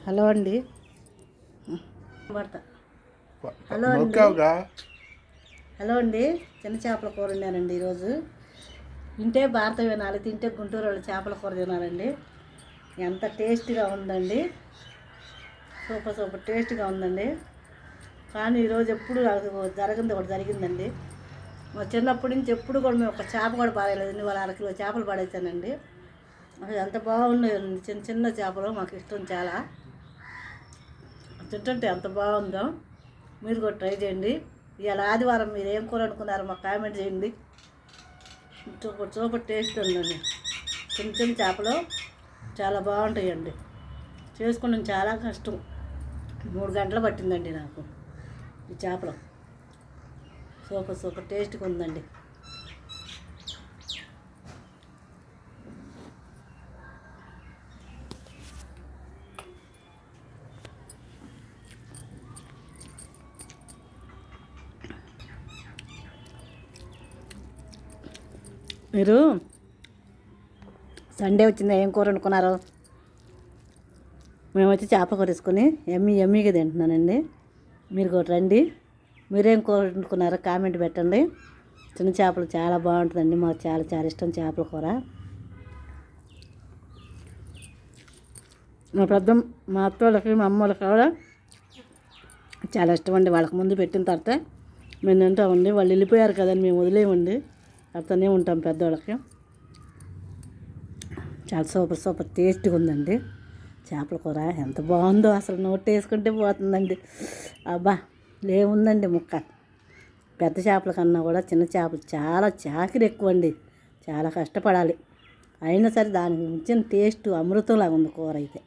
Hello అండి. పడతా. Hello అండి. హలో అండి. చిన్న చేపల కూర వండానండి ఈరోజు. తింటే భారత వినాలి, తింటే గుంటూరు వాళ్ళు చేపల కూర తినాలండి. ఎంత టేస్ట్గా ఉందండి, సూపర్ టేస్ట్గా ఉందండి. కానీ ఈరోజు ఎప్పుడు జరగంది ఒకటి జరిగిందండి. మా చిన్నప్పటి నుంచి ఎప్పుడు కూడా మేము ఒక చేప కూడా పాడేయలేదండి. వాళ్ళ అరకిలో చేపలు పాడేసానండి. అసలు ఎంత బాగున్నాయండి, చిన్న చిన్న చేపలు. మాకు ఇష్టం చాలా, తింటుంటే ఎంత బాగుందో. మీరు కూడా ట్రై చేయండి. ఇవాళ ఆదివారం మీరు ఏం కూర అనుకున్నారో మాకు కామెంట్ చేయండి. సూపర్ టేస్ట్ ఉందండి. చిన్న చిన్న చేపలు చాలా బాగుంటాయండి. చేసుకోవడం చాలా కష్టం. 3 గంటలు పట్టిందండి నాకు ఈ చేపలు. సూపర్ టేస్ట్గా ఉందండి. మీరు సండే వచ్చిందా ఏం కూర అనుకున్నారు? మేము వచ్చి చేప కూర వేసుకొని ఎమ్మీగా తింటున్నానండి. మీరు కూడా రండి. మీరేం కూర వండుకున్నారో కామెంట్ పెట్టండి. చిన్న చేపలు చాలా బాగుంటుందండి. మాకు చాలా చాలా ఇష్టం చేపల కూర. మా అత్త వాళ్ళకి, మా అమ్మ వాళ్ళకి కూడా చాలా ఇష్టం అండి. వాళ్ళకి ముందు పెట్టిన తర్వాత మేము తింటామండి. వాళ్ళు వెళ్ళిపోయారు కదండి, మేము వదిలేయమండి, అతనే ఉంటాం పెద్దవాళ్ళకి. చాలా సూపర్ టేస్ట్గా ఉందండి చేపల కూర. ఎంత బాగుందో అసలు, నోట్ వేసుకుంటే పోతుందండి. అబ్బా, ఏముందండి ముక్క. పెద్ద చేపల కన్నా కూడా చిన్న చేపలు చాలా చాకిరి ఎక్కువ అండి. చాలా కష్టపడాలి. అయినా సరే దానికి మించిన టేస్ట్ అమృతంలాగా ఉంది కూర అయితే.